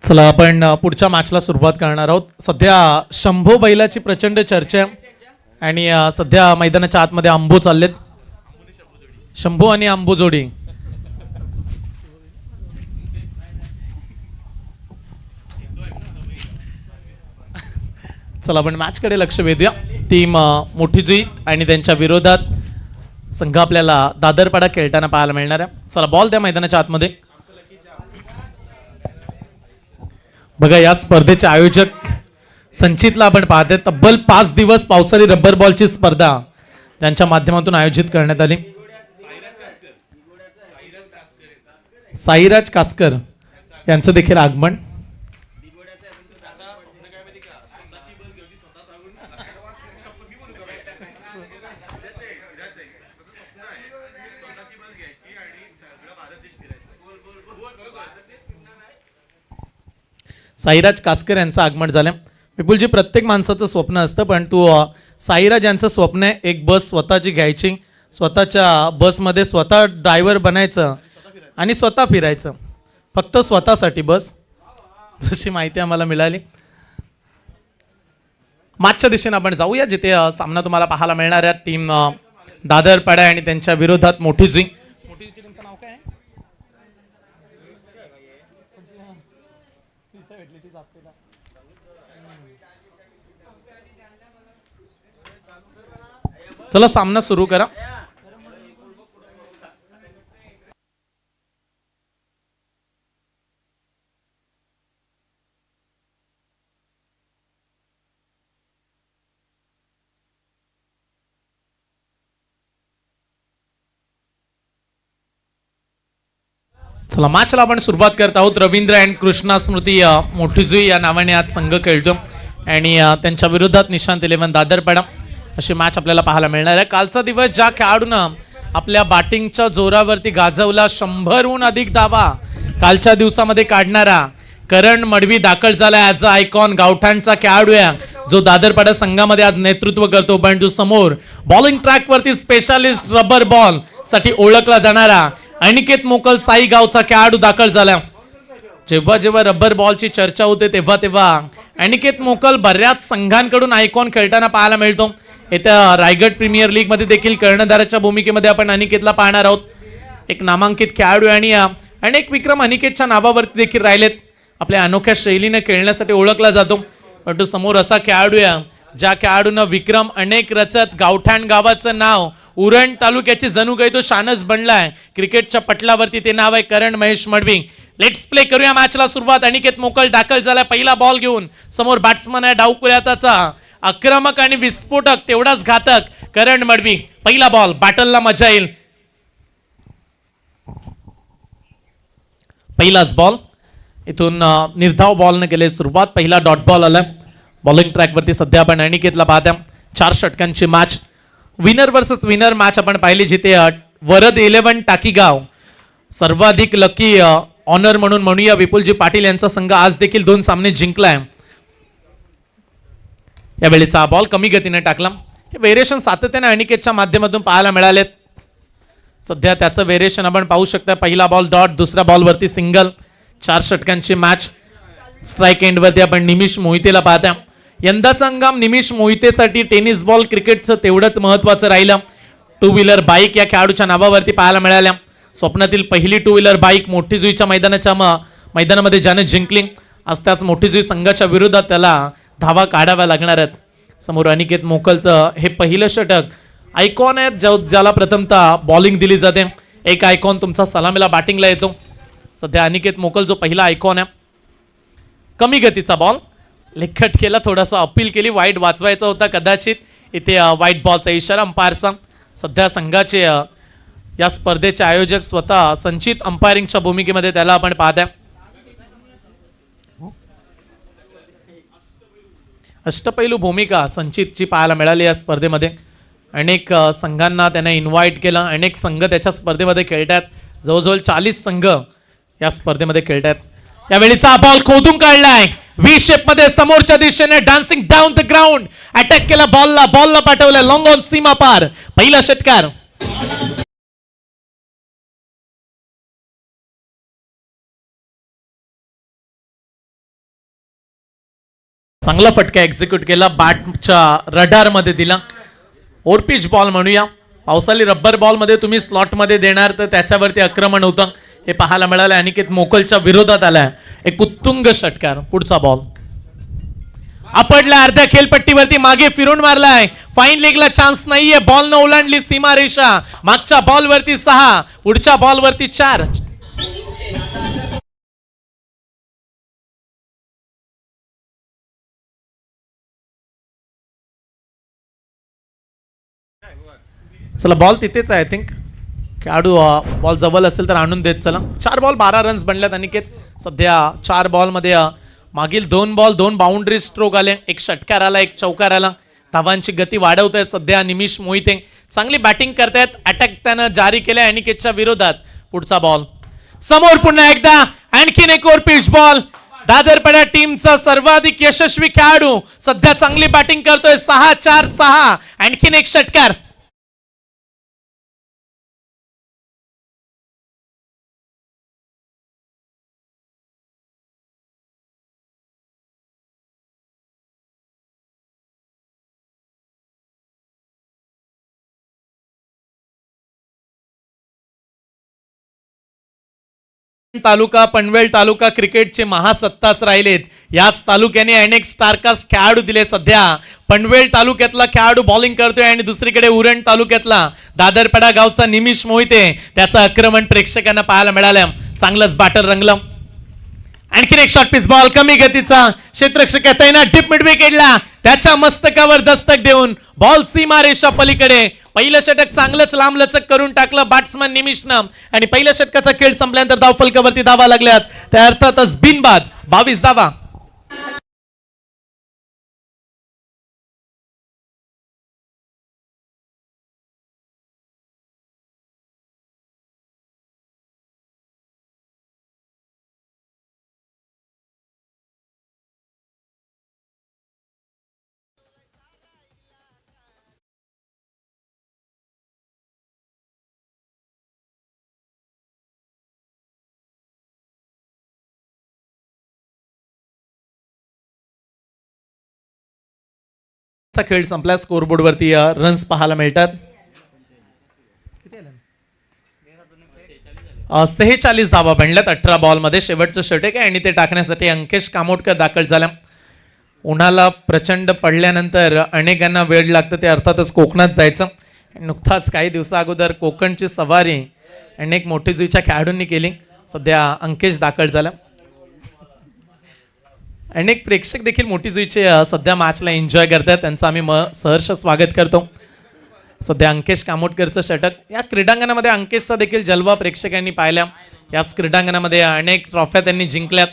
चला आपण पुढच्या मॅचला सुरुवात करणार आहोत. सध्या शंभू बैलाची प्रचंड चर्चा आणि सध्या मैदानाच्या आतमध्ये अंबू चाललेत. शंभू आणि अंबू जोडी. चला आपण मॅच कडे लक्ष वेधूया. टीम मोठी जुई आणि त्यांच्या विरोधात संघ आपल्याला दादरपाडा खेळताना पाहायला मिळणार आहे. चला बॉल त्या मैदानाच्या आतमध्ये. बघा या स्पर्धेचे आयोजक संचितला आपण पाहते. तब्बल 5 दिवस पावसाळी रब्बर बॉलची स्पर्धा त्यांच्या माध्यमातून आयोजित करण्यात आली. साईराज कासकर यांचं देखील आगमन. साईराज कासकर यांचं आगमन झालं. विपुलजी, प्रत्येक माणसाचं स्वप्न असतं, पण तू साईराज यांचं स्वप्न आहे एक बस स्वतःची घ्यायची, स्वतःच्या बसमध्ये स्वतः ड्रायव्हर बनायचं आणि स्वतः फिरायचं, फक्त स्वतःसाठी बस, जशी माहिती आम्हाला मिळाली. मागच्या दिशेने आपण जाऊया जिथे सामना तुम्हाला पाहायला मिळणार आहे. टीम दादरपाडा आणि त्यांच्या विरोधात मोठी जुई. नाव काय? चला सामना सुरू करा. चला मॅचला आपण सुरुवात करत आहोत. रवींद्र अँड कृष्णा स्मृती मोठी जुई या नावाने आज संघ खेळतो आणि त्यांच्या विरोधात निशांत 11 दादरपाडा अशी मॅच आपल्याला पाहायला मिळणार आहे. कालचा दिवस ज्या खेळाडूनं आपल्या बॅटिंगच्या जोरावरती गाजवला 100हून अधिक धावा कालच्या दिवसामध्ये काढणारा करण मडवी दाखल झाला. ॲज अ आयकॉन गावठाणचा खेळाडू आहे जो दादरपाडा संघामध्ये आज नेतृत्व करतो. पण तू समोर बॉलिंग ट्रॅकवरती स्पेशालिस्ट रबर बॉल साठी ओळखला जाणारा अनिकेत मोकल साई गावचा खेळाडू दाखल झाला. जेव्हा जेव्हा रबर बॉलची चर्चा होते तेव्हा तेव्हा अनिकेत मोकल बऱ्याच संघांकडून आयकॉन खेळताना पाहायला मिळतो. येत्या रायगड प्रीमियर लीग मध्ये देखील कर्णधाराच्या भूमिकेमध्ये आपण अनिकेतला पाहणार आहोत. एक नामांकित खेळाडू आणि अनेक विक्रम अनिकेतच्या नावावरती देखील राहिलेत. आपल्या अनोख्या शैलीने खेळण्यासाठी ओळखला जातो. पण तो समोर असा खेळाडू आहे ज्या खेळाडूनं विक्रम अनेक रचत गावठाण गावाचं नाव उरण तालुक्याची जणू काही तो शानच बनलाय. क्रिकेटच्या पटलावरती ते नाव आहे करण महेश मडवी. लेट्स प्ले करूया मॅचला सुरुवात. अनिकेत मोकल दाखल झाला पहिला बॉल घेऊन. समोर बॅट्समन आहे डावकुऱ्याचा आक्रमक आणि विस्फोटक तेवढाच घातक करण मडवी. पहिला बॉल बॅटलला मजा येईल. पहिलाच बॉल इथून निर्धाव बॉलने केले सुरुवात. पहिला डॉट बॉल आला. बॉलिंग ट्रॅक वरती सध्या आपण अनिकेतला पाहता. 4 षटकांची match, winner versus winner match आपण पाहिली जिथे वरद 11 टाकीगाव सर्वाधिक लकी ऑनर म्हणून म्हणूया विपुलजी पाटील यांचा संघ आज देखील 2 सामने जिंकलाय. यावेळीचा बॉल कमी गतीने टाकला. हे व्हेरिएशन सातत्याने अनिकेतच्या माध्यमातून पाहायला मिळालेत. सध्या त्याचं व्हेरिएशन आपण पाहू शकता. पहिला बॉल डॉट, दुसऱ्या बॉलवरती सिंगल. 4 षटकांची मॅच. स्ट्राईक एंडवरती आपण निमिष मोहितेला पाहता. यंदाचा हंगाम निमिष मोहितेसाठी टेनिस बॉल क्रिकेटचं तेवढंच महत्वाचं राहिलं. 2 व्हीलर बाईक या खेळाडूच्या नावावरती पाहायला मिळाल्या. स्वप्नातील पहिली 2 व्हीलर बाईक मोठी जुईच्या मैदानामध्ये ज्याने जिंकली. आज त्याच मोठी जुई संघाच्या विरोधात त्याला धावा काढाव्या लागणार आहेत. समोर अनिकेत मोकलचं हे पहिलं षटक. आयकॉन आहे ज्याला प्रथमतः बॉलिंग दिली जाते. एक आयकॉन तुमचा सलामीला बॅटिंगला येतो. सध्या अनिकेत मोकल जो पहिला आयकॉन आहे. कमी गतीचा बॉल लेखट केला, थोडासा अपील केली, वाईट वाचवायचा होता कदाचित. इथे वाईट बॉलचा इशारा अंपायरचा. सध्या संघाचे या स्पर्धेचे आयोजक स्वतः संचित अंपायरिंगच्या भूमिकेमध्ये त्याला आपण पाहता. अष्टपैलू भूमिका संचितची पाहायला मिळाली या स्पर्धेमध्ये. अनेक संघांना त्याने इन्व्हाइट केलं. अनेक संघ त्याच्या स्पर्धेमध्ये खेळतात. जवळजवळ 40 संघ या स्पर्धेमध्ये खेळतात. यावेळीचा बॉल खोदून काढलाय व्ही शेप मध्ये समोरच्या दिशेने dancing down the ground. Attack केला बॉलला पाठवलं लॉंग ऑन सीमा पार. पहिला षटकार. चांगला फटका एक्झिक्यूट केला, बॅटच्या रडार मध्ये दिला. ओरपिच बॉल म्हणूया, पावसाळी रब्बर बॉल मध्ये तुम्ही स्लॉट मध्ये देणार तर त्याच्यावरती आक्रमण होतं हे पाहायला मिळालं. अनिकेत मोकलच्या विरोधात आलाय एक उत्तुंग षटकार. पुढचा बॉल आपडला, अर्ध्या खेळपट्टीवरती मागे फिरून मारलाय. फाईन लेगला चान्स नाहीये, बॉल न ओलांडली सीमा रेषा. मागच्या बॉल वरती 6, पुढच्या बॉल वरती 4. चला बॉल तिथेच आहे. आय थिंक खेळाडू बॉल जवळ असेल तर आणून देत. चला 4 बॉल 12 रन्स बनल्यात अनिकेत. सध्या 4 बॉल मध्ये मागील 2 बॉल 2 बाउंड्री स्ट्रोक आले, एक षटकार आला, एक चौकार आला. धावांची गती वाढवत आहेत सध्या निमिष मोहिते. चांगली बॅटिंग करतायत. अटॅक त्यानं जारी केलाय अनिकेतच्या विरोधात. पुढचा बॉल समोर पुन्हा एकदा आणखीन एक ओव्हर पिच बॉल. दादरपाडा टीमचा सर्वाधिक यशस्वी खेळाडू सध्या चांगली बॅटिंग करतोय. 6-4-6 आणखीन एक षटकार. तालुका पनवेल तालुका क्रिकेटचे महासत्ताच राहिलेत. याच तालुक्याने अनेक स्टारकास्ट खेळाडू दिले. सध्या पनवेल तालुक्यातला खेळाडू बॉलिंग करतोय आणि दुसरीकडे उरण तालुक्यातला दादरपाडा गावचा निमिष मोहिते त्याचं आक्रमण प्रेक्षकांना पाहायला मिळालं. चांगलंच बॅटर रंगलं. आणखीन एक शॉर्ट पिच बॉल कमी गतीचा. क्षेत्ररक्षक तैनात डीप मिड विकेटला त्याच्या मस्तकावर दस्तक देऊन बॉल सीमा रेषा पलीकडे. पहिलं षटक चांगलंच लांबलचक करून टाकलं बॅट्समन निमिषनं आणि पहिल्या षटकाचा खेळ संपल्यानंतर धावफलकावरती धावा लागल्यात. त्या अर्थातच बिनबाद 22 धावा. खेळ संपला. स्कोरबोर्ड वरती रन्स पाहायला मिळतात. 46 धावा बनल्यात 18 बॉल मध्ये. शेवटचं षटक आहे आणि ते टाकण्यासाठी अंकेश कामोटकर दाखल झाला. उन्हाला प्रचंड पडल्यानंतर अनेकांना वेळ लागतं, ते अर्थातच कोकणात जायचं. नुकताच काही दिवसा अगोदर कोकणची सवारी अनेक मोठी जुईच्या खेळाडूंनी केली. सध्या अंकेश दाखल झाला. अनेक प्रेक्षक देखील मोठी जुईचे सध्या मॅचला एन्जॉय करतात, त्यांचं आम्ही सहर्ष स्वागत करतो. सध्या अंकेश कामोटकरचं षटक. या क्रीडांगणामध्ये अंकेशचा देखील जलवा प्रेक्षकांनी पाहिला. याच क्रीडांगणामध्ये अनेक ट्रॉफ्या त्यांनी जिंकल्यात.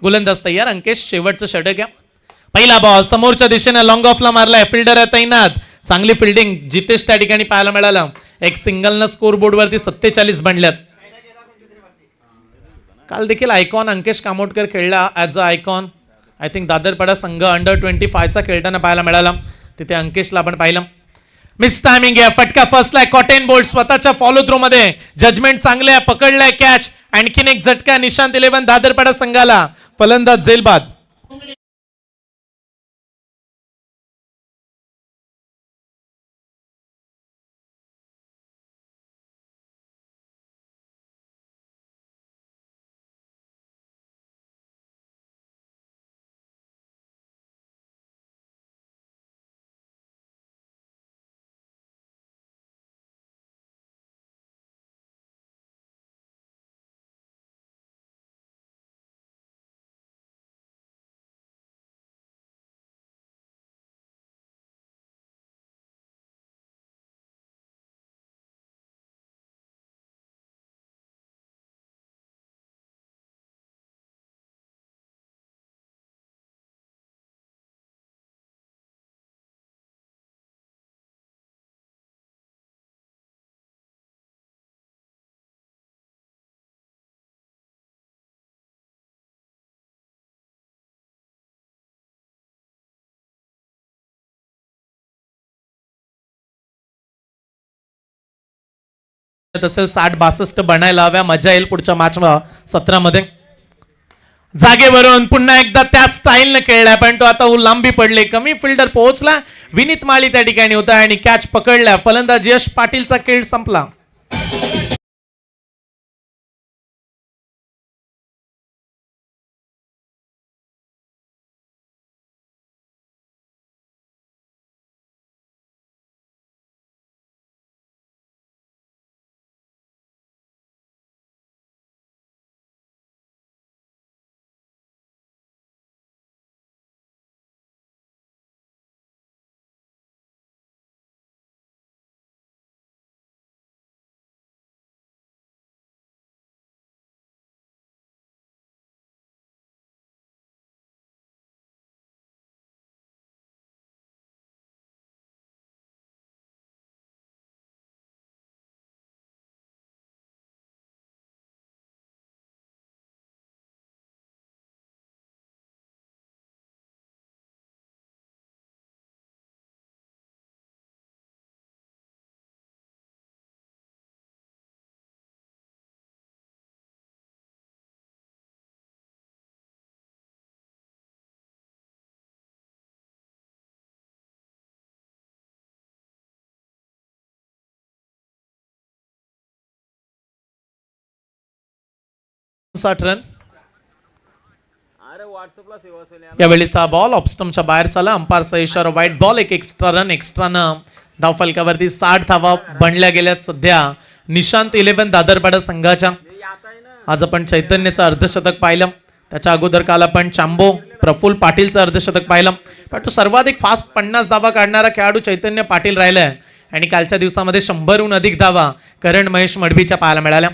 गोलंदाज तयार. अंकेश शेवटचं षटक आहे. पहिला बॉल समोरच्या दिशेने लॉंग ऑफला मारलाय. फिल्डर आहे तैनात. चांगली फिल्डिंग जितेश त्या ठिकाणी पाहायला मिळालं. एक सिंगलनं स्कोरबोर्ड वरती 47 बनल्यात. काल देखील आयकॉन अंकेश कामोटकर खेळला as a icon. I think Dadarpada संघ अंडर 25चा खेळताना पाहायला मिळाला. तिथे अंकेशला आपण पाहिलं. मिस टायमिंग आहे. फटका फसलाय. कॉटन बोल्ट स्वतःच्या फॉलो थ्रो मध्ये जजमेंट चांगले आहे. पकडलाय कॅच. आणखीन एक झटका निशांत 11 दादरपाडा संघाला. फलंदाज जेलबाद. तसेच 60-62 बनायला हव्या. मजा येईल पुढच्या मॅच सत्रामध्ये. जागेवरून पुन्हा एकदा त्या स्टाईलने खेळलाय, पण तो आता लांबी पडले, कमी फिल्डर पोहोचला. विनीत माळी त्या ठिकाणी होता आणि कॅच पकडला. फलंदाज यश पाटीलचा खेळ संपला. रन. यावेळीचा बॉल ऑफस्टमच्या बाहेर चाला. अंपायरचा इशारा वाईट बॉल. एक एक्स्ट्रा रन. एक्स्ट्रानं धाव फलकावरती 60 धावा बनल्या गेल्यात सध्या निशांत 11 दादरपाडा संघाच्या. आज आपण चैतन्यचं अर्धशतक पाहिलं, त्याच्या अगोदर काल आपण चांबो प्रफुल्ल पाटीलचं अर्धशतक पाहिलं, पण तो सर्वाधिक फास्ट 50 धावा काढणारा खेळाडू चैतन्य पाटील राहिलाय. आणि कालच्या दिवसामध्ये 100हून अधिक धावा करण महेश मडबीच्या पाहायला मिळाल्या.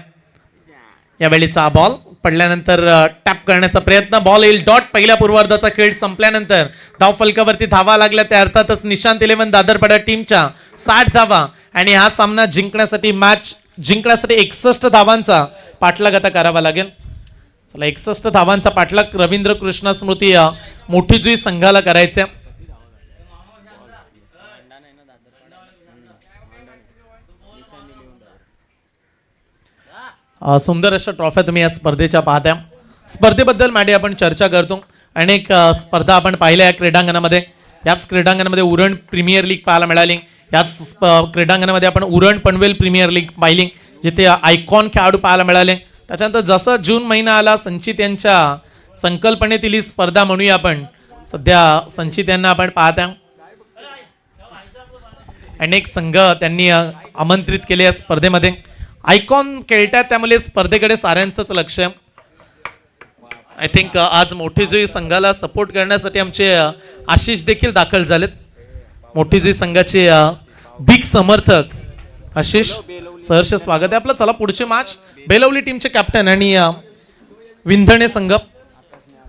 यावेळीचा बॉल पडल्यानंतर टॅप करण्याचा प्रयत्न. बॉल येईल डॉट. पहिल्या पूर्वार्धाचा खेळ संपल्यानंतर धाव फलकावरती धावा लागल्या त्या अर्थातच निशांत 11 दादरपाडा टीमच्या 60 धावा. आणि हा सामना जिंकण्यासाठी, मॅच जिंकण्यासाठी 61 धावांचा पाठलाग आता करावा लागेल. चला, 61 धावांचा पाठलाग रवींद्र कृष्णा स्मृती मोठी जुई संघाला करायचा. सुंदर अशा ट्रॉफ्या तुम्ही या स्पर्धेच्या पाहत्या. स्पर्धेबद्दल मागे आपण चर्चा करतो. अनेक स्पर्धा आपण पाहिल्या या क्रीडांगणामध्ये. याच क्रीडांगणामध्ये उरण प्रीमियर लीग पाहायला मिळाली. याच क्रीडांगणामध्ये आपण उरण पनवेल प्रीमियर लीग पाहिली, जिथे आयकॉन खेळाडू पाहायला मिळाले. त्याच्यानंतर जसं जून महिना आला, संचित यांच्या संकल्पनेतील ही स्पर्धा म्हणूया आपण. सध्या संचित यांना आपण पाहत्या. अनेक संघ त्यांनी आमंत्रित केले या स्पर्धेमध्ये. आयकॉन खेळतात, त्यामुळे स्पर्धेकडे साऱ्यांचंच लक्ष. आय थिंक आज मोठी जुई संघाला सपोर्ट करण्यासाठी आमचे आशिष देखील दाखल झालेत. मोठी जुई संघाचे बिग समर्थक आशिष, सहर्ष स्वागत आहे आपलं. चला, पुढचे मॅच बेलवली टीमचे कॅप्टन आणि विंधणे संघ.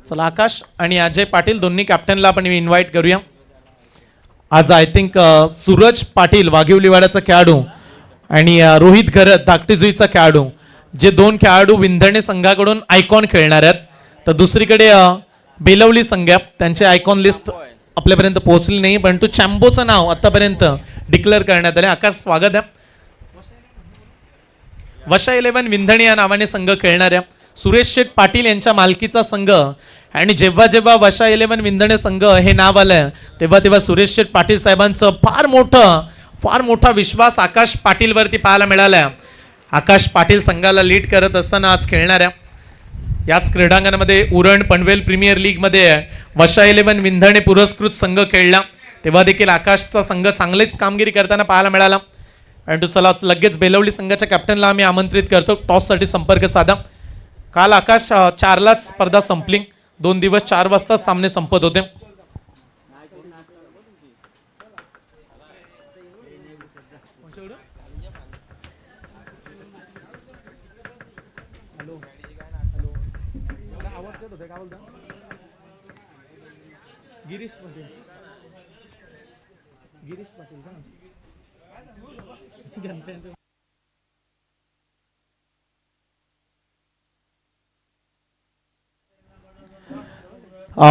चला, आकाश आणि अजय पाटील दोन्ही कॅप्टनला आपण इन्व्हाइट करूया. आज आय थिंक सूरज पाटील वाघिवलीवाड्याचा खेळाडू आणि रोहित घरत धाकटीजुईचा खेळाडू, जे दोन खेळाडू विंधणे संघाकडून आयकॉन खेळणार आहेत. तर दुसरीकडे बेलवली संघ, त्यांचे आयकॉन लिस्ट आपल्यापर्यंत पोहोचली नाही, परंतु चॅम्बोचं नाव आतापर्यंत डिक्लेअर करण्यात आले. आकाश, स्वागत आहे. वशा 11 विंधणे या नावाने संघ खेळणाऱ्या सुरेश शेठ पाटील यांच्या मालकीचा संघ. आणि जेव्हा जेव्हा वशा 11 विंधणे संघ हे नाव आलं, तेव्हा तेव्हा सुरेश शेठ पाटील साहेबांचं फार मोठा विश्वास आकाश पाटील वरती पाहायला मिळाला. आकाश पाटील संघाला लीड करत असताना आज खेळणाऱ्या याच क्रीडांगणामध्ये उरण पनवेल प्रीमियर लीग मध्ये वशा 11 विंधणे पुरस्कृत संघ खेळला, तेव्हा देखील आकाशचा संघ चांगलीच कामगिरी करताना पाहायला मिळाला. आणि चला, लगेच बेलवली संघाच्या कॅप्टनला आम्ही आमंत्रित करतो. टॉससाठी संपर्क साधा. काल आकाश 4लाच स्पर्धा संपली. 2 दिवस 4 वाजता सामने संपत होते. गिरीश पाटील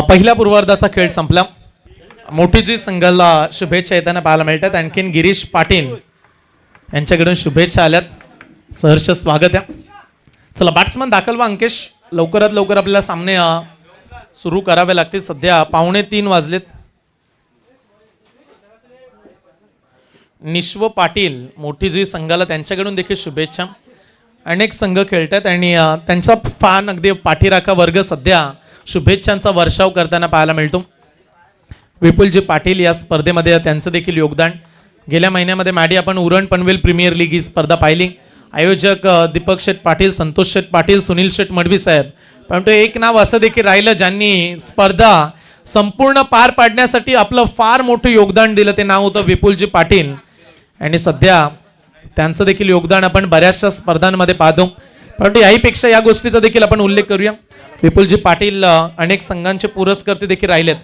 पहिल्या पूर्वार्धाचा खेळ संपला. मोठी जुई संघाला शुभेच्छा येताना पाहायला मिळतात. आणखीन गिरीश पाटील यांच्याकडून शुभेच्छा आल्यात. सहर्ष स्वागत आहे. चला, बॅट्समन दाखल व्हा अंकेश. लवकरात लवकर आपल्याला सामने सुरू करावे लागतील. सध्या 2:45 वाजलेत. निश्व पाटील मोठी जुई संघाला त्यांच्याकडून देखील शुभेच्छा. अनेक संघ खेळतात आणि त्यांचा फान अगदी पाठीराखा वर्ग सध्या शुभेच्छांचा वर्षाव करताना पाहायला मिळतो. विपुलजी पाटील या स्पर्धेमध्ये त्यांचं देखील योगदान. गेल्या महिन्यामध्ये मॅडी आपण उरण पनवेल प्रीमियर लीग ही स्पर्धा पाहिली. आयोजक दीपक शेठ पाटील, संतोष शेठ पाटील, सुनील शेठ मडवी साहेब. परंतु एक नाव असं देखील राहिलं ज्यांनी स्पर्धा संपूर्ण पार पाडण्यासाठी आपलं फार मोठं योगदान दिलं. ते नाव होतं विपुलजी पाटील. आणि सध्या त्यांचं देखील योगदान आपण बऱ्याचशा स्पर्धांमध्ये पाहतो. परंतु याहीपेक्षा या गोष्टीचा देखील आपण उल्लेख करूया. विपुलजी पाटील अनेक संघांचे पुरस्कर्ते देखील राहिलेत.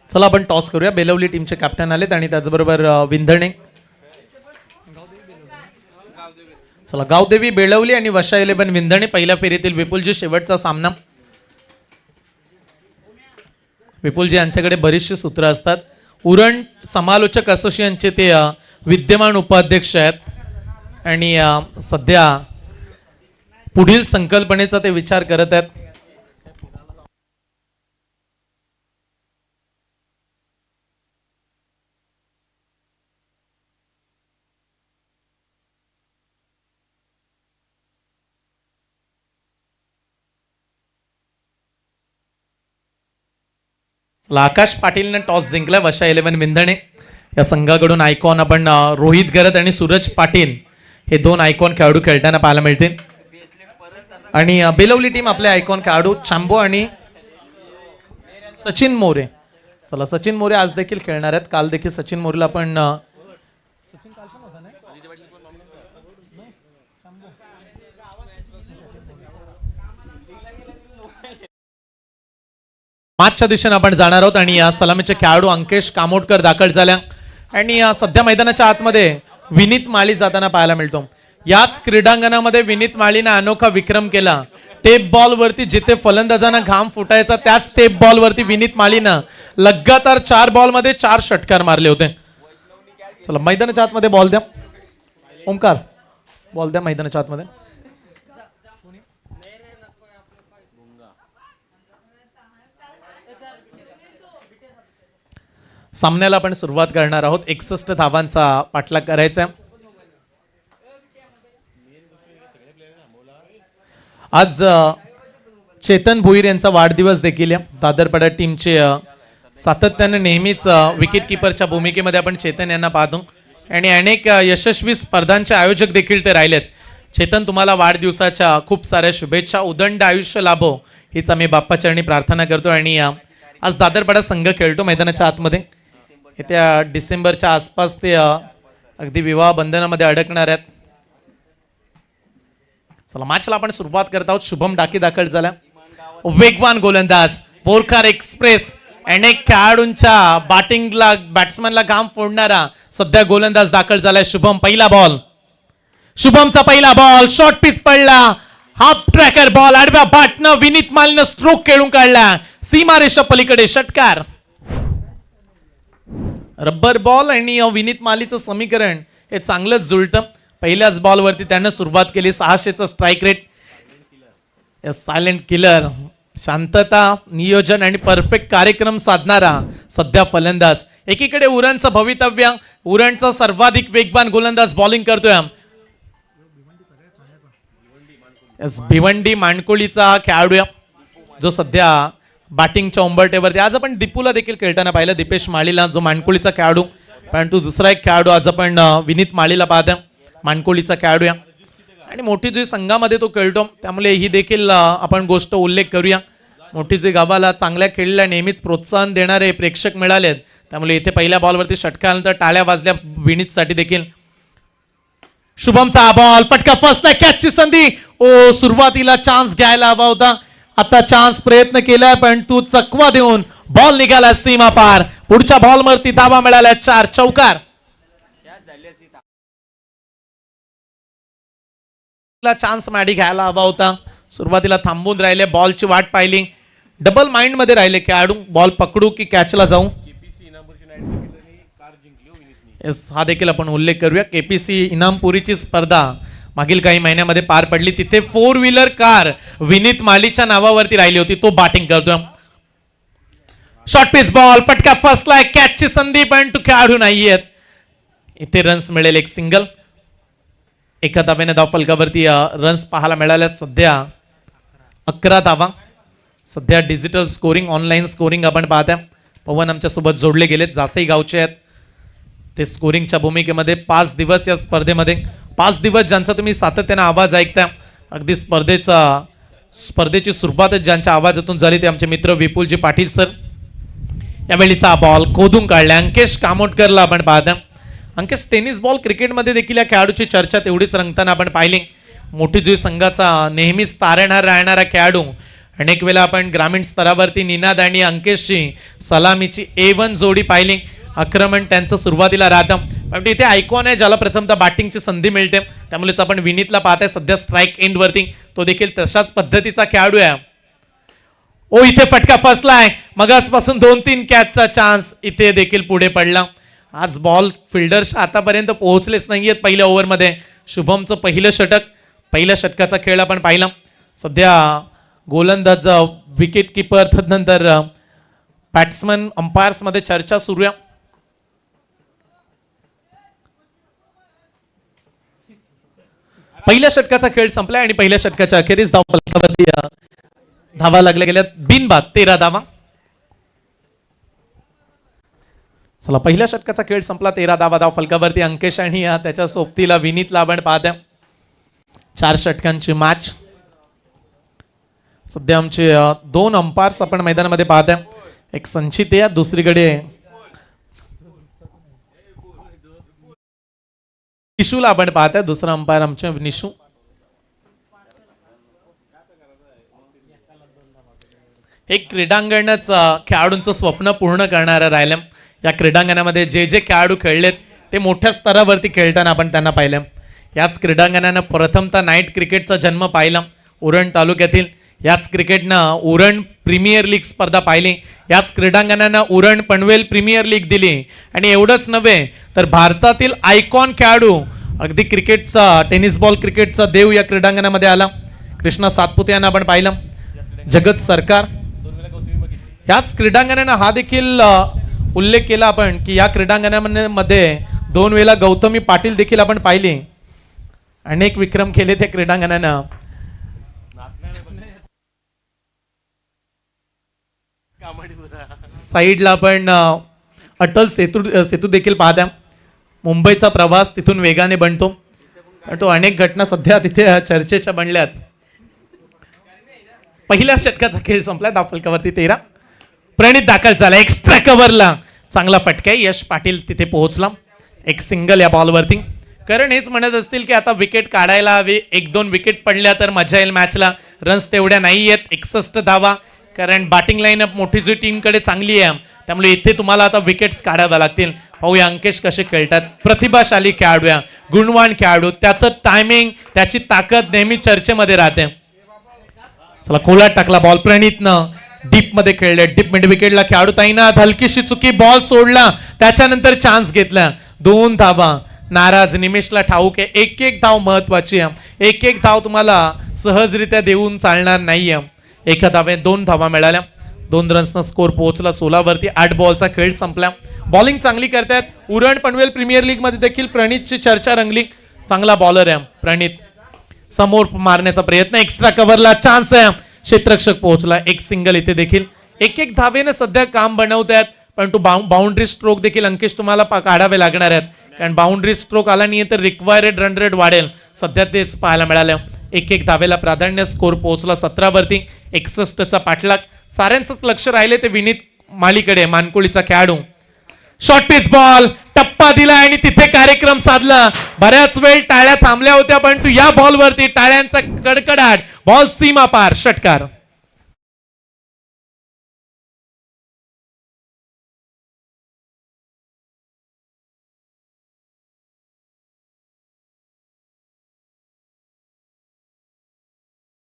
चला आपण टॉस करूया. बेलवली टीमचे कॅप्टन आलेत आणि त्याचबरोबर विंधणे. चला गावदेवी बेलवली आणि वशा 11 विंधणे पहिल्या फेरीतील विपुलजी शेवटचा सामना. विपुलजी यांच्याकडे बरीचशी सूत्र असतात. उरण समालोचक असोसिएशनचे ते विद्यमान उपाध्यक्ष आहेत आणि सध्या पुढील संकल्पनेचा ते विचार करत आहेत. आकाश पाटीलने टॉस जिंकला. वशा 11 विंधणे या संघाकडून आयकॉन आपण रोहित गरत आणि सूरज पाटील हे 2 आयकॉन खेळाडू खेळताना पाहायला मिळतील. आणि बेलवली टीम आपले आयकॉन खेळाडू चांबो आणि सचिन मोरे. चला सचिन मोरे आज देखील खेळणार आहेत. काल देखील सचिन मोरेला आपण मॅचच्या दिशेने आपण जाणार आहोत. आणि या सलामीचे खेळाडू अंकेश कामोटकर दाखल झाल्या आणि सध्या मैदानाच्या आतमध्ये विनीत माळी जाताना पाहायला मिळतो. याच क्रीडांगणामध्ये विनीत माळीने अनोखा विक्रम केला. टेप बॉल वरती जिथे फलंदाजांना घाम फुटायचा त्याच टेप बॉल वरती विनीत माळीनं लगातार 4 बॉल मध्ये 4 षटकार मारले होते. चला मैदानाच्या आतमध्ये बॉल द्या. ओंकार बॉल द्या मैदानाच्या आतमध्ये. सामन्याला आपण सुरुवात करणार आहोत. 61 धावांचा पाठलाग करायचा. आज चेतन भोईर यांचा वाढदिवस देखील आहे. दादरपाडा टीमचे सातत्याने नेहमीच विकेट किपरच्या भूमिकेमध्ये आपण चेतन यांना पाहतो आणि अनेक यशस्वी स्पर्धांचे आयोजक देखील ते राहिलेत. चेतन तुम्हाला वाढदिवसाच्या खूप साऱ्या शुभेच्छा. उदंड आयुष्य लाभो हीच आम्ही बाप्पाचरणी प्रार्थना करतो. आणि आज दादरपाडा संघ खेळतो मैदानाच्या आतमध्ये. येत्या डिसेंबरच्या आसपास ते अगदी विवाह बंधनामध्ये अडकणार आहेत. चला मॅचला आपण सुरुवात करत आहोत. शुभम डाकी दाखल झाला. वेगवान गोलंदाज बोरखार एक्सप्रेस अनेक खेळाडूंच्या बॅटिंगला बॅट्समॅनला घाम फोडणारा सध्या गोलंदाज दाखल झालाय शुभम. पहिला बॉल शुभमचा पहिला बॉल शॉर्ट पिच पडला. हाफ ट्रॅकर बॉल आडव्या बॅटनं विनीत मालीनं स्ट्रोक खेळून काढला. सीमारेषा पलीकडे षटकार. रब्बर बॉल आणि विनीत मालीचं समीकरण हे चांगलंच जुळतं. पहिल्याच बॉलवरती त्यानं सुरुवात केली. 600चा स्ट्राईक रेट. सायलेंट किलर शांतता नियोजन आणि परफेक्ट कार्यक्रम साधणारा सध्या फलंदाज. एकीकडे उरणचं भवितव्य. उरणचा सर्वाधिक वेगवान गोलंदाज बॉलिंग करतोय. भिवंडी मानकोळीचा खेळाडू जो सध्या बॅटिंगच्या उंबरठ्यावरती. आज आपण दीपूला देखील खेळताना पाहिलं. दीपेश माळीला जो मानकोळीचा खेळाडू. परंतु दुसरा एक खेळाडू आज आपण विनीत माळीला पाहता मानकोळीचा खेळाडू. आणि मोठी जुई संघामध्ये तो खेळतो, त्यामुळे ही देखील आपण गोष्ट उल्लेख करूया. मोठी जुई गावाला चांगल्या खेळला नेहमीच प्रोत्साहन देणारे प्रेक्षक मिळालेत, त्यामुळे इथे पहिल्या बॉलवरती षटकानंतर टाळ्या वाजल्या विनीतसाठी देखील. शुभमचा बॉल फटका फर्स्ट कॅचची संधी. ओ सुरुवातीला चान्स घ्यायला हवा होता, आता चान्स प्रयत्न केलाय पण तू चकवा देऊन बॉल निघाला सीमा पार. पुढच्या बॉलवरती धावा मिळाल्या 4 चौकार. चान्स मॅडी घ्यायला हवा होता, सुरुवातीला थांबून राहिले, बॉलची वाट पाहिली, डबल माइंड मध्ये राहिले खेळाडू, बॉल पकडू की कॅचला जाऊ. हा देखील आपण उल्लेख करूया. केपीसी इनामपुरीची स्पर्धा मागील काही महिन्यामध्ये पार पडली, तिथे 4 व्हीलर कार विनीत मालीच्या नावावरती राहिली होती. तो बॅटिंग करतोय. शॉर्ट पिच बॉल फटका फसलाय, कॅचची संधी पण तू खेळाडू नाहीयेत. इथे रन्स मिळेल, एक सिंगल. एका धावेने धाव फलकावरती रन्स पाहायला मिळाल्यात. सध्या 11 धावा. सध्या डिजिटल स्कोरिंग, ऑनलाईन स्कोरिंग आपण पाहताय. पवन आमच्या सोबत जोडले गेलेत, जासई गावचे आहेत ते स्कोरिंगच्या भूमिकेमध्ये. 5 दिवस या स्पर्धेमध्ये, 5 दिवस ज्यांचा तुम्ही सातत्याने आवाज ऐकता, अगदी स्पर्धेची सुरुवातच ज्यांच्या आवाजातून झाली ते आमचे मित्र विपुलजी पाटील सर. यावेळीचा बॉल खोदून काढला अंकेश कामोटकरला आपण पाहता. अंकेश टेनिस बॉल क्रिकेटमध्ये देखील या खेळाडूची चर्चा तेवढीच रंगताना आपण पाहिली. मोठी जुई संघाचा नेहमीच तारणहार राहणारा खेळाडू. अनेक वेळा आपण ग्रामीण स्तरावरती निनाद आणि अंकेशची सलामीची A1 जोडी पाहिली. आक्रमण त्यांचं सुरुवातीला राहतं, पण इथे आयकॉन आहे ज्याला प्रथमतः बॅटिंगची संधी मिळते, त्यामुळेच आपण विनीतला पाहताय सध्या स्ट्राईक एंड वरती. तो देखील तशाच पद्धतीचा खेळाडू आहे. ओ इथे फटका फसलाय, मगासपासून 2-3 कॅचचा चान्स इथे देखील पुढे पडला. आज बॉल फिल्डर्स आतापर्यंत पोहोचलेच नाहीयेत पहिल्या ओव्हरमध्ये. शुभमचं पहिलं षटक, पहिल्या षटकाचा खेळ आपण पाहिला. सध्या गोलंदाज, विकेट किपर, तदनंतर बॅट्समन, अंपायर्स मध्ये चर्चा सुरू आहे. पहिल्या षटकाचा खेळ संपलाय आणि पहिल्या षटकाच्या अखेरीस धाव फलकावरती धावा लागल्या गेल्या. बिनबाद 13 धावा. चला पहिल्या षटकाचा खेळ संपला, 13 धावा धाव फलकावरती. अंकेश आणि त्याच्या सोबतीला विनीतला आपण पाहत्या. 4 षटकांची मॅच. सध्या आमचे 2 अंपायर्स आपण मैदानामध्ये पाहत्या. एक संचित आहे, दुसरीकडे निशूला आपण पाहताय. दुसरा अंपायर आमचे निशू. एक क्रीडांगणच खेळाडूंचं स्वप्न पूर्ण करणारं राहिलं. या क्रीडांगणामध्ये जे जे खेळाडू खेळलेत ते मोठ्या स्तरावरती खेळताना आपण त्यांना पाहिलं. याच क्रीडांगणानं प्रथमतः नाईट क्रिकेटचा जन्म पाहिला उरण तालुक्यातील. याच क्रिकेटनं उरण प्रीमियर लीग स्पर्धा पाहिली. याच क्रीडांगणानं उरण पनवेल प्रीमियर लीग दिली. आणि एवढंच नव्हे तर भारतातील आयकॉन खेळाडू, अगदी क्रिकेटचा, टेनिस बॉल क्रिकेटचा देव या क्रीडांगणामध्ये आला. कृष्णा सातपुते यांना आपण पाहिलं. जगत सरकार. याच क्रीडांगणानं हा देखील उल्लेख केला आपण की या क्रीडांगणामध्ये 2 वेळा गौतमी पाटील देखील आपण पाहिली. अनेक विक्रम केले त्या क्रीडांगणानं. साईडला आपण अटल सेतू देखील पाहता. मुंबईचा प्रवास तिथून वेगाने बनतो. तो अनेक घटना सध्या तिथे चर्चेच्या बनल्यात. पहिल्या षटकाचा खेळ संपला, धाव फलकावरती 13. प्रणित दाखल झाला एक्स्ट्रा कव्हरला, चांगला फटका. यश पाटील तिथे पोहोचला. एक सिंगल या बॉलवरती. कारण हेच म्हणत असतील की आता विकेट काढायला हवी, 1-2 विकेट पडल्या तर मजा येईल मॅचला. रन्स तेवढ्या नाही आहेत, 61 धावा. कारण बॅटिंग लाईनअप मोठी जी टीमकडे चांगली आहे, त्यामुळे इथे तुम्हाला आता विकेट्स काढाव्या लागतील. पाहूया अंकेश कसे खेळतात. प्रतिभाशाली खेळाडू, गुणवान खेळाडू, त्याचं टायमिंग, त्याची ताकद नेहमी चर्चेमध्ये राहते. चला खोलात टाकला बॉल प्रणितनं. डीप मध्ये खेळले, डीप मिड विकेटला खेळाडू ताईना हलकीशी चुकी, बॉल सोडला, त्याच्यानंतर चान्स घेतला. 2 धावा. नाराज निमेशला ठाऊक आहे, एक धाव महत्वाची आहे. एक धाव तुम्हाला सहजरित्या देऊन चालणार नाहीये. एका धावे 2 धावा मिळाल्या. 2 रन्सना स्कोर पोहोचला 16 वरती. 8 बॉलचा खेळ संपला. बॉलिंग चांगली करतात. उरण पनवेल प्रीमियर लीग मध्ये देखील प्रणितची चर्चा रंगली. चांगला बॉलर आहे प्रणित. समोर मारण्याचा प्रयत्न, एक्स्ट्रा कव्हरला चान्स आहे, क्षेत्ररक्षक पोहोचला. एक सिंगल इथे देखील. एक धावेने सध्या काम बनवतात, परंतु बाउंड्री स्ट्रोक देखील अंकेश तुम्हाला काढावे लागणार आहेत. कारण बाउंड्री स्ट्रोक आला नाही तर रिक्वायर्ड रन रेट वाढेल. सध्या तेच पाहायला मिळालं. 1-1 धावेला प्राधान्य. स्कोर पोहोचला 17 वरती. 61चा पाठलाग. साऱ्यांचंच लक्ष राहिले ते विनीत मालीकडे, मानकोळीचा खेळाडू. शॉर्ट पिच बॉल टप्पा दिला आणि तिथे कार्यक्रम साधला. बऱ्याच वेळ टाळ्या थांबल्या होत्या पण तू या बॉल वरती टाळ्यांचा कडकडाट. बॉल सीमा पार. षटकार.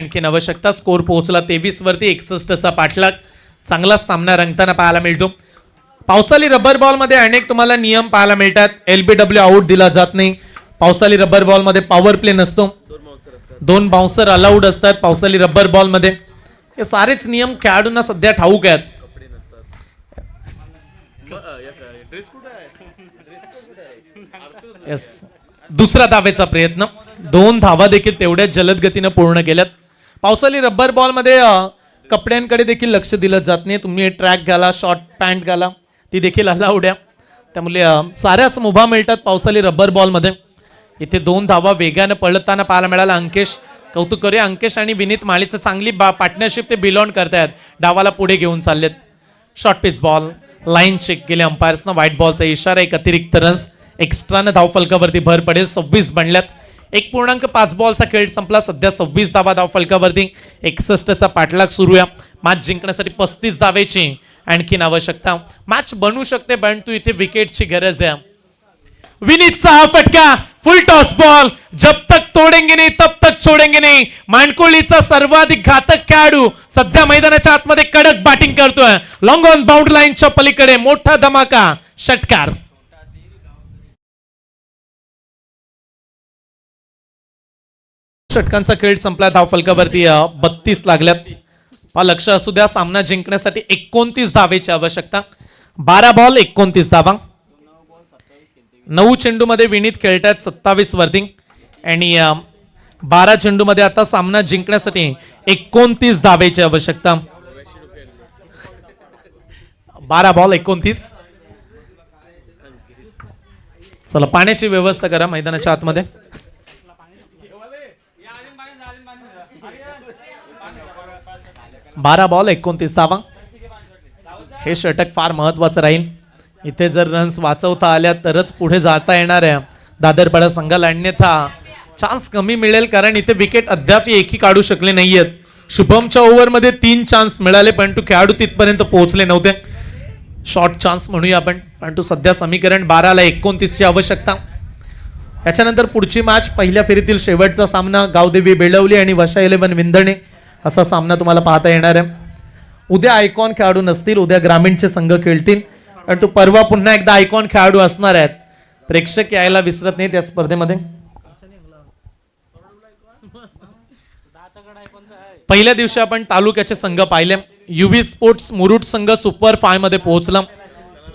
आणखीन आवश्यकता. स्कोर पोहोचला 23 वरती. 61चा पाठलाग. चांगलाच सामना रंगताना पाहायला मिळतो. पावसाळी रबर बॉल मध्ये अनेक तुम्हाला नियम पाहायला मिळतात. LBW आउट दिला जात नाही. पावसाळी रबर बॉल मध्ये पॉवर प्ले नसतो. 2 बाउन्सर अलाउड असतात पावसाळी रबर बॉल मध्ये. हे सारेच नियम खेळाडूंना सध्या ठाऊक आहेत. यस. दुसरा धावेचा प्रयत्न. 2 धावा देखील तेवढ्याच जलद गतीनं पूर्ण केल्यात. पावसाळी रबर बॉल मध्ये कपड्यांकडे देखील लक्ष दिलं जात नाही. तुम्ही ट्रॅक घाला, शॉर्ट पॅन्ट घाला, ती देखील अलाउड आहे. त्यामुळे साऱ्याच मुभा मिळतात पावसाळी रबर बॉल मध्ये. इथे 2 धावा वेगानं पळताना पाहायला मिळाला. अंकेश, कौतुक करूया. अंकेश आणि विनीत माळीचं चांगली पार्टनरशिप ते बिलॉन्ड करतायत. डावाला पुढे घेऊन चाललेत. Short pitch ball. Line check केले अंपायर्सनं. व्हाईट बॉलचा इशारा. 1 अतिरिक्त रन्स. एक्स्ट्रानं धावफलकावरती भर पडेल. 26 बनल्यात. 1.5 बॉलचा खेळ संपला. सध्या 26 धावा धावफलकावरती. 61चा पाठलाग सुरू आहे. मॅच जिंकण्यासाठी 35 धावेची आणखीन आवश्यकता. मॅच बनू शकते परंतु इथे विकेटची गरज आहे. विनीतचा हा फटका. फुल टॉस बॉल. जब तक तोडेंगे नहीं तब तक छोडेंगे नहीं. मानकोळीचा सर्वाधिक घातक खेळाडू सध्या मैदानाच्या आतमध्ये कडक बॅटिंग करतोय. लॉंग ऑन बाउंड लाईनच्या पलीकडे मोठा धमाका. षटकार. षटकांचा खेळ संपला. धावफलकावरती 32 लागल्यात. लक्ष असू द्या. सामना जिंकण्यासाठी 29 धावेची आवश्यकता. 12 बॉल 29 धावा. 9 चेंडू मध्ये विनीत खेळतात 27 वरती आणि 12 चेंडू मध्ये आता सामना जिंकण्यासाठी 29 धावेची आवश्यकता. 12 बॉल 29. चला पाण्याची व्यवस्था करा मैदानाच्या आतमध्ये. 12 बॉल 29 धावा. हे षटक फार महत्वाचं राहील. इथे जर रन्स वाचवता आल्या तरच पुढे जाता येणार आहे दादरपाडा संघाला. अन्यथा चान्स कमी मिळेल कारण इथे विकेट अद्याप एकही काढू शकले नाहीयेत. शुभमच्या ओव्हरमध्ये 3 चान्स मिळाले परंतु खेळाडू तिथपर्यंत पोहोचले नव्हते. शॉर्ट चान्स म्हणूया आपण. परंतु सध्या समीकरण 12ला 29 ची आवश्यकता. याच्यानंतर पुढची मॅच पहिल्या फेरीतील शेवटचा सामना गावदेवी बेळवली आणि वशा 11 विंधणे असा सामना तुम्हाला पाहता येणार आहे. उद्या आयकॉन खेळाडू नसतील. उद्या ग्रामीणचे संघ खेळतील. परंतु परवा पुन्हा एकदा आयकॉन खेळाडू असणार आहेत. प्रेक्षक यायला विसरत नाही त्या स्पर्धेमध्ये. पहिल्या दिवशी आपण तालुक्याचे संघ पाहिले. युवी स्पोर्ट्स मुरुड संघ सुपर 5 मध्ये पोहोचला.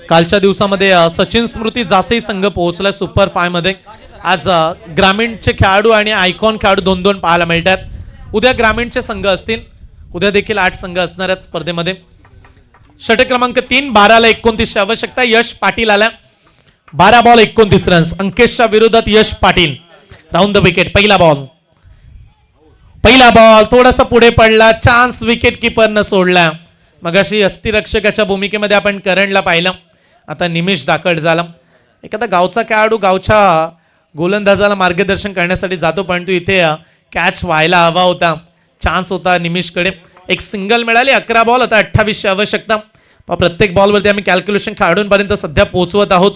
कालच्या दिवसामध्ये सचिन स्मृती जासई संघ पोहोचला सुपर 5 मध्ये. आज ग्रामीणचे खेळाडू आणि आयकॉन खेळाडू 2-2 पाहायला मिळतात. उद्या ग्रामीणचे संघ असतील. उद्या देखील 8 संघ असणार आहेत स्पर्धेमध्ये. षटक क्रमांक 3. 12ला 29 ची आवश्यकता. यश पाटील आला. 12 बॉल 29 रन्स. अंकेशच्या विरोधात Yash Patil. Round the wicket. पहिला बॉल थोडासा पुढे पडला. चान्स विकेट किपरनं सोडला. मगाशी यष्टीरक्षकाच्या भूमिकेमध्ये आपण करणला पाहिलं. आता निमिष दाखल झाला. एखादा गावचा खेळाडू गावच्या गोलंदाजाला मार्गदर्शन करण्यासाठी जातो परंतु इथे कॅच व्हायला हवा होता. चान्स होता निमिषकडे. एक सिंगल मिळाली. 11 बॉल आता 28 ची आवश्यकता. प्रत्येक बॉलवरती आम्ही कॅल्क्युलेशन खेळाडूंपर्यंत सध्या पोहोचवत आहोत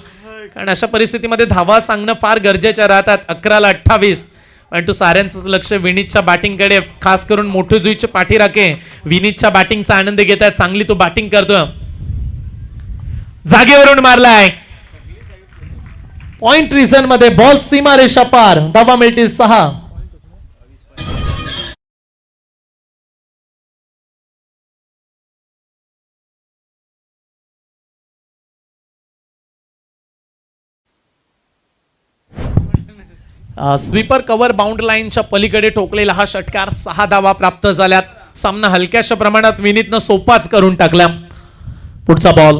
कारण अशा परिस्थितीमध्ये धावा सांगणं फार गरजेच्या राहतात. 11ला 28. परंतु साऱ्यांचं लक्ष विनीतच्या बॅटिंगकडे. खास करून मोठे जुईचे पाठीराखे विनीतच्या बॅटिंगचा आनंद घेत आहेत. चांगली तो बॅटिंग करतोय. जागेवरून मारलाय. पॉइंट रिझन मध्ये बॉल सीमा रेषा पार. धावा मिळतील 6. स्वीपर कव्हर बाउंड लाईनच्या पलीकडे ठोकलेला हा षटकार. 6 धावा प्राप्त झाल्यात. सामना हलक्याशा प्रमाणात विनीतनं सोपाच करून टाकला. पुढचा बॉल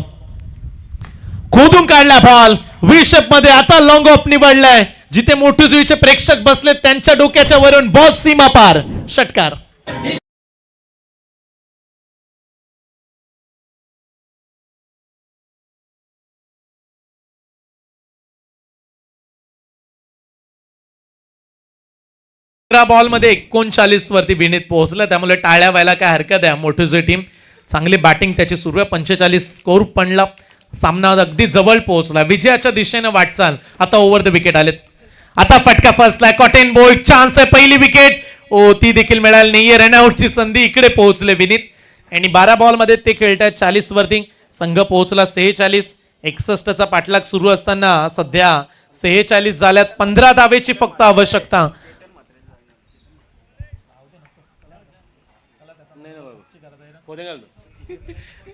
खोदून काढला बॉल विशेप मध्ये. आता लॉंग ऑफ निवडलाय. जिथे मोठू जुईचे प्रेक्षक बसले त्यांच्या डोक्याच्या वरून बॉल सीमा पार. षटकार. बॉल मध्ये 39 वरती विनीत पोहोचला, त्यामुळे टाळ्या व्हायला काय हरकत आहे. मोठूजी टीम चांगली बॅटिंग त्याची सुरू आहे. 45 स्कोर पडला. सामना अगदी जवळ पोहोचला. विजयाच्या दिशेने वाटचाल. आता ओव्हर द विकेट आलेत. आता फटका फसलाय. कॉटन बोल्ट चान्स आहे. पहिली विकेट ओ ती देखील मिळाली नाहीये. रनआउटची संधी. इकडे पोहोचले विनीत आणि 12 बॉल मध्ये ते खेळतात. 40 वरती संघ पोहोचला. 46. 61 चा पाठलाग सुरू असताना सध्या 46 झाल्यात. 15 धावेची फक्त आवश्यकता.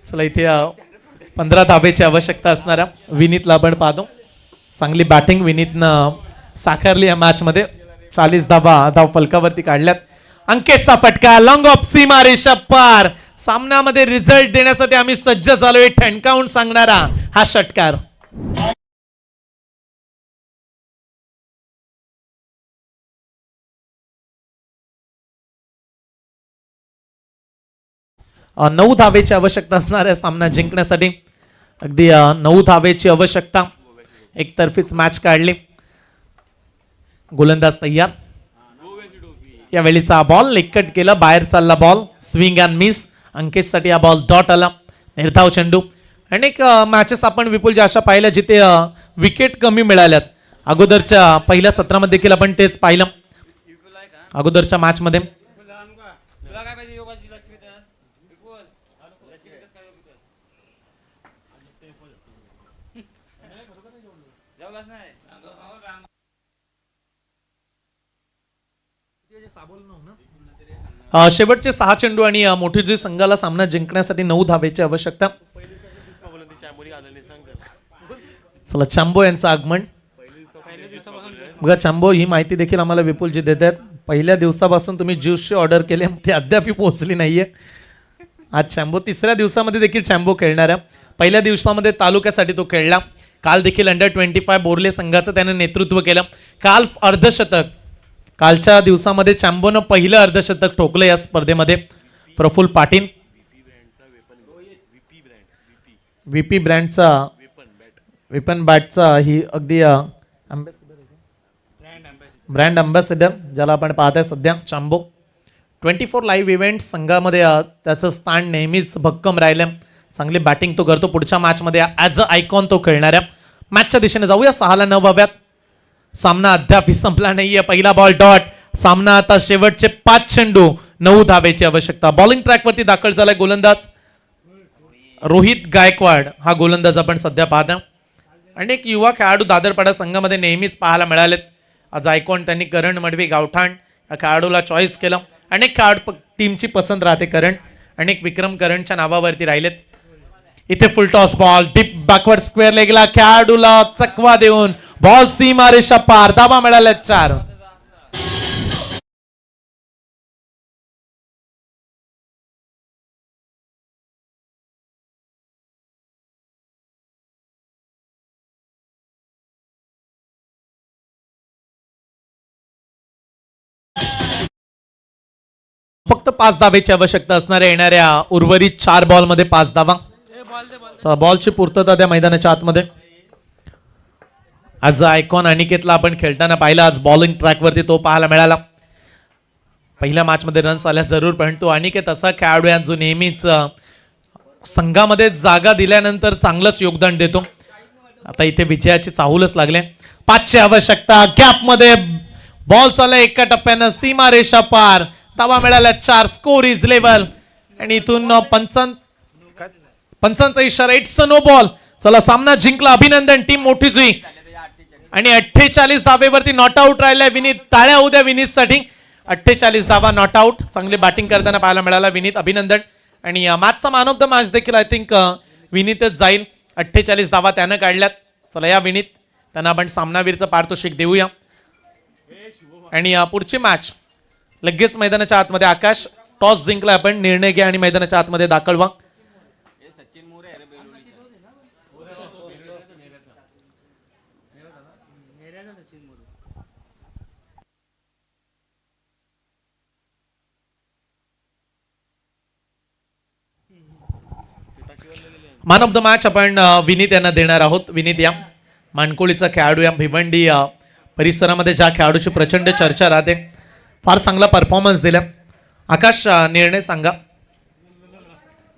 चला इथे 15 धावेची आवश्यकता असणाऱ्या विनीतला आपण पाहतो. चांगली बॅटिंग विनीतनं साकारली या मॅच मध्ये. 40 धाव फलकावरती काढल्यात. अंकेशचा फटका लॉंग ऑफ सीमा रेषा पार. सामन्यामध्ये रिझल्ट देण्यासाठी आम्ही सज्ज झालोय. ठणकावून सांगणारा हा षटकार. नऊ धावेची आवश्यकता असणार आहे सामना जिंकण्यासाठी. अगदी 9 धावेची आवश्यकता. एकतर्फीच मॅच काढली. गोलंदाज तयार. यावेळीचा बॉल लेगकट केला. बाहेर चालला बॉल. Swing and miss. अंकेशसाठी हा बॉल डॉट आला. निर्धाव चेंडू. अनेक मॅचेस आपण विपुल अशा पाहिल्या जिथे विकेट कमी मिळाल्यात. अगोदरच्या पहिल्या सत्रामध्ये देखील आपण तेच पाहिलं. अगोदरच्या मॅच मध्ये शेवटचे 6 चेंडू आणि मोठीजी संघाला सामना जिंकण्यासाठी 9 धावेची आवश्यकता. चला चांबो यांचं आगमन. बघा चांबो ही माहिती देखील आम्हाला विपुलजी देत आहेत. पहिल्या दिवसापासून तुम्ही ज्यूसची ऑर्डर केले ते अद्याप पोहोचली नाहीये. आज चांबो 3ऱ्या दिवसामध्ये देखील चांबो खेळणार आहे. पहिल्या दिवसामध्ये तालुक्यासाठी तो खेळला. काल देखील अंडर 25 बोर्ले संघाचं त्याने नेतृत्व केलं. काल अर्धशतक. कालच्या दिवसामध्ये चॅम्बोनं पहिलं अर्धशतक ठोकलं या स्पर्धेमध्ये. प्रफुल्ल पाटील व्हीपी ब्रँडचा वेपन बॅटचा ही अगदी ब्रँड अँबॅसेडर ज्याला आपण पाहताय सध्या चांबो. 24 लाईव्ह इव्हेंट संघामध्ये त्याचं स्थान नेहमीच भक्कम राहिलं. चांगली बॅटिंग तो करतो. पुढच्या मॅचमध्ये ॲज अ आयकॉन तो खेळणाऱ्या. मॅचच्या दिशेने जाऊया. 6 ला 9 व्हाव्यात. सामना अद्याप संपला नाहीये. पहिला बॉल डॉट. सामना आता शेवटचे 5 चेंडू. 9 धावेची आवश्यकता. बॉलिंग ट्रॅकवरती दाखल झालाय गोलंदाज रोहित गायकवाड. हा गोलंदाज आपण सध्या पाहता. अनेक युवा खेळाडू दादरपाडा संघामध्ये नेहमीच पाहायला मिळालेत. आज आयकॉन त्यांनी करण मडवी गावठाण या खेळाडूला चॉईस केलं. अनेक खेळाडू टीमची पसंत राहते करण. अनेक विक्रम करणच्या नावावरती राहिलेत. इथे full toss ball deep backward square लेगला. खेळाडूला चकवा देऊन बॉल सीमा रेषा पार. धावा मिळाल्या 4. फक्त 5 धावेची आवश्यकता असणाऱ्या येणाऱ्या उर्वरित 4 बॉल मध्ये 5 धावा. बॉलची पूर्तता त्या मैदानाच्या आतमध्ये. आज आयकॉन अनिकेतला आपण खेळताना पाहिला. आज बॉलिंग ट्रॅकवरती तो पाहायला मिळाला. पहिल्या मॅच मध्ये रन्स आल्या जरूर, पण तो अनिकेत असा खेळाडू आहे जो नेहमीच संघामध्ये जागा दिल्यानंतर चांगलंच योगदान देतो. आता इथे विजयाची चाहूलच लागले. 5ची आवश्यकता. गॅप मध्ये बॉल चालला एका टप्प्यानं सीमा रेषा पार. धावा मिळाल्या 4. Score is level. आणि इथून 55चा इशारा. It's a no ball. चला सामना जिंकला. अभिनंदन टीम मोठी जुई. आणि 48 धावेवरती नॉट आउट राहिलाय विनीत. टाळ्या उद्या विनीत साठी. 48 धावा नॉट आउट. चांगली बॅटिंग करताना पाहायला मिळाला विनीत. अभिनंदन. आणि मॅचचा मॅन ऑफ द मॅच देखील आय थिंक विनीतच जाईल. 48 धावा त्यानं काढल्यात. चला या विनीत त्यांना आपण सामनावीरचं पारितोषिक देऊया. आणि पुढची मॅच लगेच मैदानाच्या आतमध्ये. आकाश टॉस जिंकला आपण. निर्णय घ्या आणि मैदानाच्या आतमध्ये दाखल व्हा. मॅन ऑफ द मॅच आपण विनीत यांना देणार आहोत. विनीत या मानकोळीचा खेळाडू, या भिवंडी परिसरामध्ये ज्या खेळाडूची प्रचंड चर्चा राहते, फार चांगला परफॉर्मन्स दिला. आकाश निर्णय सांगा.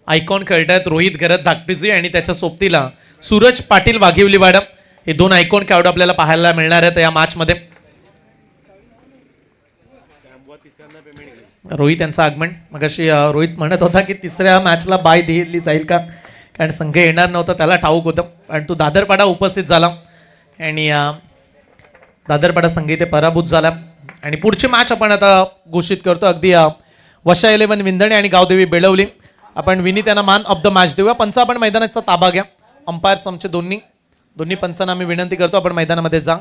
आयकॉन खेळतायत रोहित गरज धाकटीजी आणि त्याच्या सोबतीला सूरज पाटील वाघिवलीवाडा. हे दोन आयकॉन खेळाडू आपल्याला पाहायला मिळणार आहेत या मॅचमध्ये. रोहित यांचं आगमन. मगाशी रोहित म्हणत होता की तिसऱ्या मॅचला बाय दिली जाईल का, कारण संघ येणार नव्हता, त्याला ठाऊक होतं. आणि तो दादरपाडा उपस्थित झाला आणि दादरपाडा संघ इथे पराभूत झाला. आणि पुढची मॅच आपण आता घोषित करतो. अगदी वशा 11 विंधणे आणि गावदेवी बेळवली. आपण विनीत यांना मॅन ऑफ द मॅच देऊया. पंच आपण मैदानाचा ताबा घ्या. अंपायर्स आमचे दोन्ही पंचांना आम्ही विनंती करतो आपण मैदानामध्ये जा.